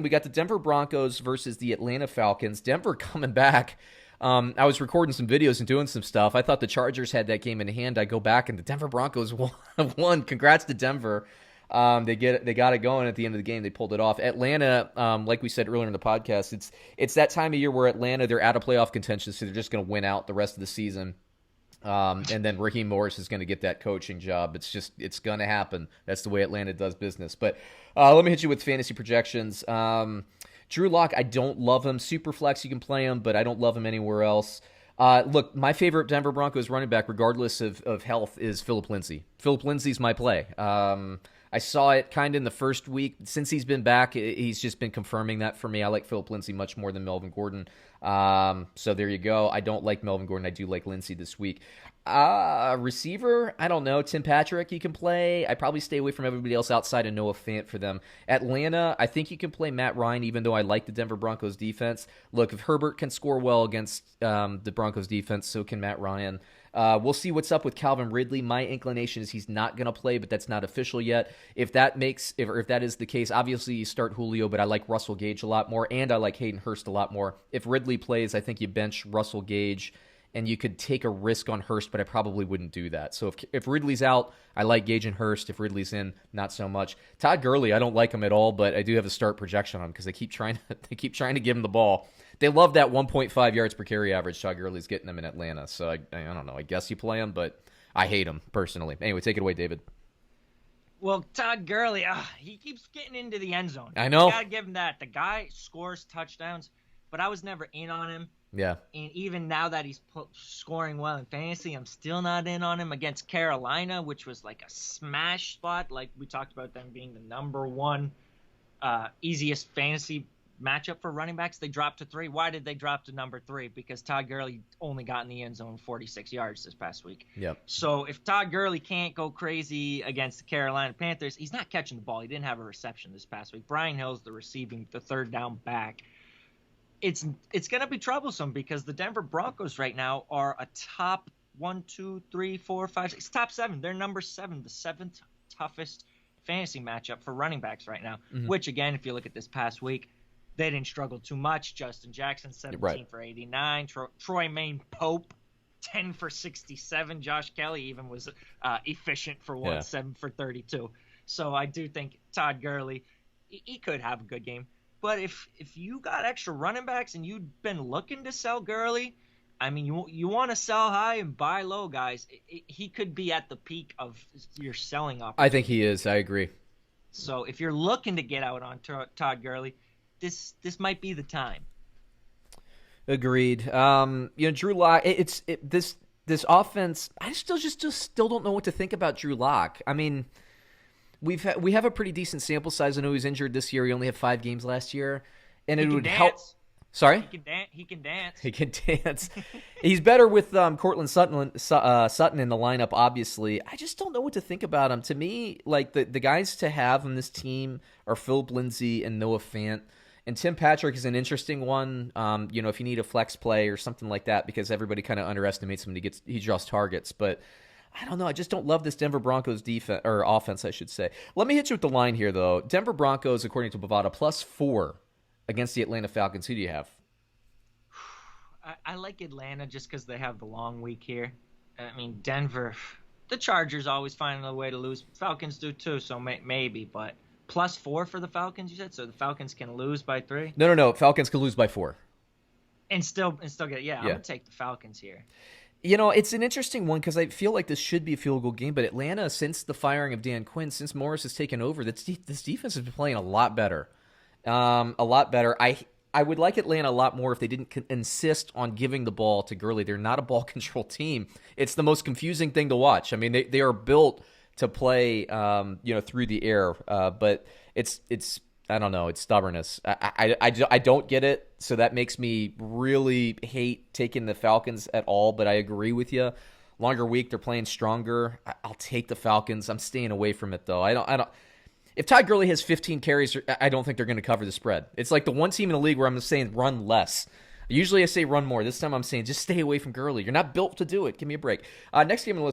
We got the Denver Broncos versus the Atlanta Falcons. Denver coming back. I was recording some videos and doing some stuff. I thought the Chargers had that game in hand. I go back and the Denver Broncos won. Congrats to Denver. They got it going at the end of the game. They pulled it off. Atlanta, like we said earlier in the podcast, it's that time of year where Atlanta, they're out of playoff contention, so they're just going to win out the rest of the season. And then Raheem Morris is going to get that coaching job. It's going to happen. That's the way Atlanta does business. But let me hit you with fantasy projections. Drew Lock, I don't love him. Super flex, you can play him, but I don't love him anywhere else. Look, my favorite Denver Broncos running back, regardless of health, is Phillip Lindsay. Phillip Lindsay's my play. I saw it kind of in the first week. Since he's been back, he's just been confirming that for me. I like Phillip Lindsay much more than Melvin Gordon. So there you go. I don't like Melvin Gordon. I do like Lindsay this week. Receiver, I don't know. Tim Patrick, you can play. I probably stay away from everybody else outside of Noah Fant for them. Atlanta, I think you can play Matt Ryan, even though I like the Denver Broncos defense. Look, if Herbert can score well against the Broncos defense, so can Matt Ryan. We'll see what's up with Calvin Ridley. My inclination is he's not going to play, but that's not official yet. If that is the case, obviously you start Julio, but I like Russell Gage a lot more, and I like Hayden Hurst a lot more. If Ridley plays, I think you bench Russell Gage, and you could take a risk on Hurst, but I probably wouldn't do that. So if Ridley's out, I like Gage and Hurst. If Ridley's in, not so much. Todd Gurley, I don't like him at all, but I do have a start projection on him because they keep trying to give him the ball. They love that 1.5 yards per carry average Todd Gurley's getting them in Atlanta. So I don't know. I guess you play him, but I hate him personally. Anyway, take it away, David. Well, Todd Gurley, he keeps getting into the end zone. I know. You got to give him that. The guy scores touchdowns, but I was never in on him. Yeah. And even now that he's scoring well in fantasy, I'm still not in on him against Carolina, which was like a smash spot. Like we talked about them being the number one easiest fantasy matchup for running backs. They dropped to 3. Why did they drop to number 3? Because Todd Gurley only got in the end zone 46 yards this past week. Yep. So if Todd Gurley can't go crazy against the Carolina Panthers, he's not catching the ball. He didn't have a reception this past week. Brian Hill's the third down back. It's going to be troublesome because the Denver Broncos right now are a top 1, 2, 3, 4, 5, 6, top 7. They're number 7, the 7th toughest fantasy matchup for running backs right now, which, again, if you look at this past week, they didn't struggle too much. Justin Jackson, 17 for 89. Troy Maine Pope, 10 for 67. Josh Kelly even was efficient for 7 for 32. So I do think Todd Gurley, he could have a good game. But if you got extra running backs and you've been looking to sell Gurley, I mean, you want to sell high and buy low, guys. He could be at the peak of your selling opportunity. I think he is. I agree. So if you're looking to get out on Todd Gurley, this might be the time. Agreed. Drew Lock. This offense. I still don't know what to think about Drew Lock. I mean, we have a pretty decent sample size. I know he was injured this year. He only had 5 games last year, and it would help. Sorry? He can dance. He can dance. He's better with Cortland Sutton in the lineup, obviously. I just don't know what to think about him. To me, like the guys to have on this team are Phillip Lindsay and Noah Fant. And Tim Patrick is an interesting one, if you need a flex play or something like that, because everybody kind of underestimates him. He draws targets. But I don't know. I just don't love this Denver Broncos defense, or offense, I should say. Let me hit you with the line here, though. Denver Broncos, according to Bovada, +4 against the Atlanta Falcons. Who do you have? I like Atlanta just because they have the long week here. I mean, Denver, the Chargers always find a way to lose. Falcons do too, so maybe. But +4 for the Falcons, you said? So the Falcons can lose by 3? No. Falcons can lose by 4. And still get – yeah, I'm going to take the Falcons here. It's an interesting one because I feel like this should be a field goal game, but Atlanta, since the firing of Dan Quinn, since Morris has taken over, this defense has been playing a lot better. I would like Atlanta a lot more if they didn't insist on giving the ball to Gurley. They're not a ball control team. It's the most confusing thing to watch. I mean, they are built to play, through the air, but it's I don't know. It's stubbornness. I don't get it, so that makes me really hate taking the Falcons at all, but I agree with you. Longer week, they're playing stronger. I'll take the Falcons. I'm staying away from it, though. I don't. If Todd Gurley has 15 carries, I don't think they're going to cover the spread. It's like the one team in the league where I'm saying run less. Usually I say run more. This time I'm saying just stay away from Gurley. You're not built to do it. Give me a break. Next game on the list.